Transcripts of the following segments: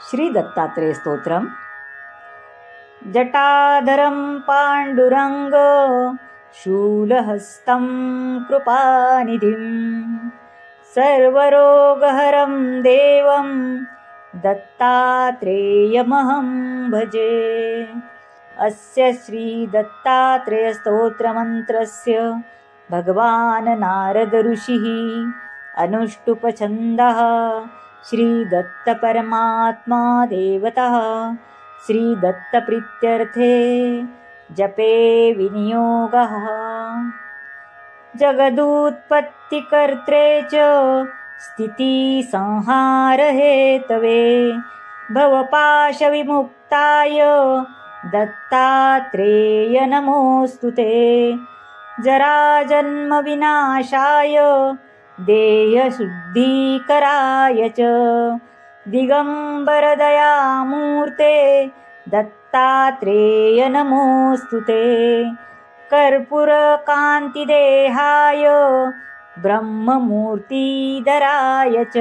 श्री दत्तात्रेय स्तोत्रम्। जटाधरं पाण्डुरङ्ग शूलहस्तं कृपानिधिं सर्वरोगहरं देवं दत्तात्रेयमहं भजे। अस्य श्री दत्तात्रेय स्तोत्रमन्त्रस्य भगवान् नारद ऋषिः अनुष्टुप्छन्दः श्रीदत्तपरमात्मा देवतः श्रीदत्तप्रीत्यर्थे जपे विनियोगः। जगदुत्पत्तिकर्त्रे च स्थितिसंहारहेतवे भवपाशविमुक्ताय दत्तात्रेय नमोऽस्तुते। जराजन्मविनाशाय देहशुद्धीकराय च दिगम्बरदयामूर्ते दत्तात्रेय नमोऽस्तुते। कर्पूरकान्तिदेहाय ब्रह्ममूर्तिधराय च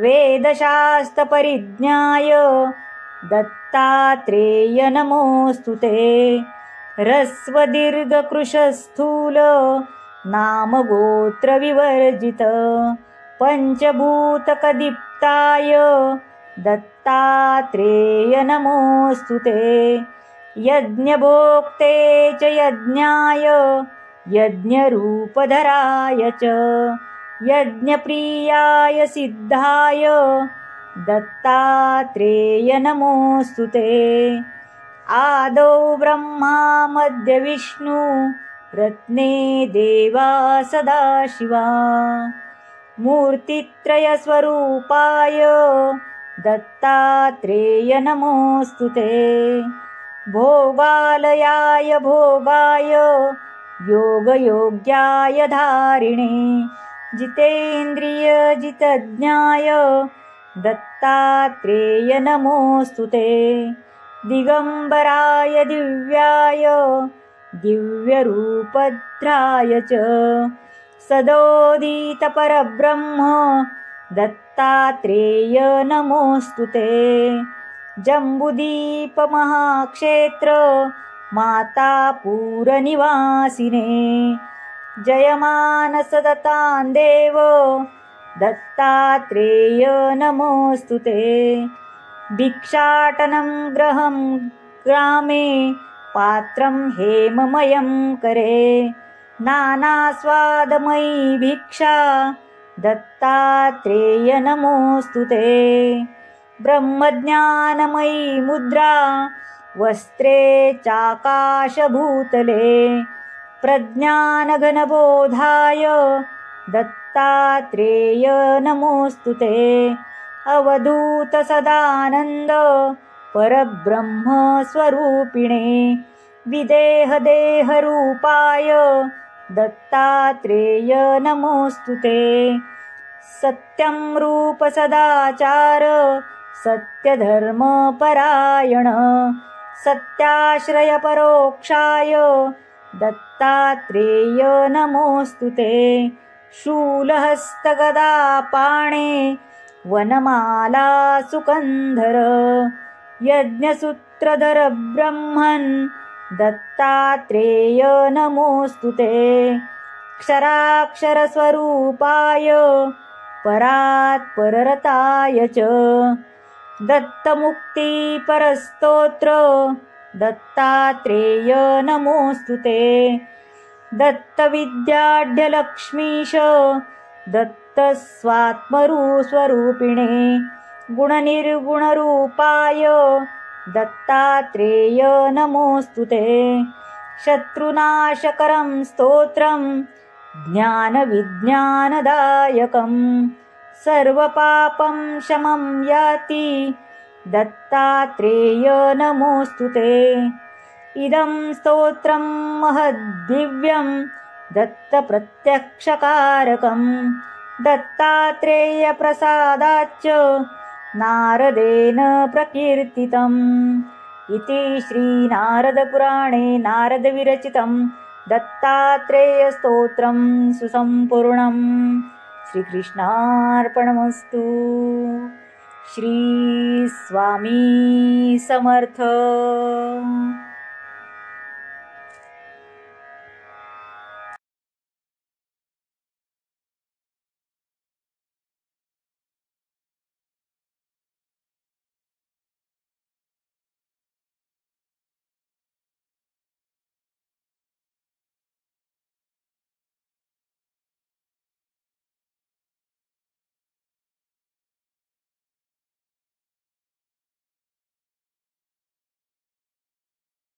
वेदशास्त्रपरिज्ञाय दत्तात्रेय नमोऽस्तुते। ह्रस्वदीर्घकृशस्थूल नामगोत्रविवर्जित पञ्चभूतकदीप्ताय दत्तात्रेय नमोऽस्तुते। यज्ञभोक्ते च यज्ञाय यज्ञरूपधराय च यज्ञप्रियाय सिद्धाय दत्तात्रेय नमोऽस्तुते। आदौ ब्रह्मा मध्य विष्णु रत्ने देवा सदाशिवा मूर्तित्रयस्वरूपाय दत्तात्रेय नमोऽस्तुते। भोगालयाय भोगाय योगयोग्याय धारिणे जितेन्द्रियजितज्ञाय दत्तात्रेय नमोऽस्तुते। दिगम्बराय दिव्याय दिव्यरूपद्राय च सदोदितपरब्रह्म दत्तात्रेय नमोऽस्तुते। जम्बुदीपमहाक्षेत्र मातापुरनिवासिने जयमानसदतां देव दत्तात्रेय नमोऽस्तुते। भिक्षाटनं गृहं ग्रामे पात्रं हेममयं करे नानास्वादमयी भिक्षा दत्तात्रेय नमोऽस्तुते। ब्रह्मज्ञानमयी मुद्रा वस्त्रे चाकाशभूतले प्रज्ञानघनबोधाय दत्तात्रेय नमोऽस्तुते। अवधूत सदानन्द परब्रह्म स्वरूपिणे विदेहदेहरूपाय दत्तात्रेय नमोऽस्तुते। सत्यं रूप सदाचार सत्यधर्मपरायण सत्याश्रय परोक्षाय दत्तात्रेय नमोऽस्तुते। शूलहस्तगदापाणे वनमाला सुकन्धर यज्ञसूत्रधर ब्रह्मन् दत्तात्रेय नमोऽस्तुते। क्षराक्षरस्वरूपाय परात्पररताय च दत्तमुक्तिपरस्तोत्र दत्तात्रेय नमोऽस्तुते। दत्तविद्याढ्यलक्ष्मीश दत्तस्वात्मरूपस्वरूपिणे गुणनिर्गुणरूपाय दत्तात्रेय नमोऽस्तुते। शत्रुनाशकरं स्तोत्रं ज्ञानविज्ञानदायकं सर्वपापं शमं याति दत्तात्रेय नमोऽस्तुते। इदं स्तोत्रं महद्दिव्यं दत्तप्रत्यक्षकारकं दत्तात्रेयप्रसादाच्च नारदेन प्रकीर्तितम्। इति श्रीनारदपुराणे नारदविरचितं दत्तात्रेयस्तोत्रं सुसम्पूर्णम्। श्रीकृष्णार्पणमस्तु। श्री स्वामी समर्थ.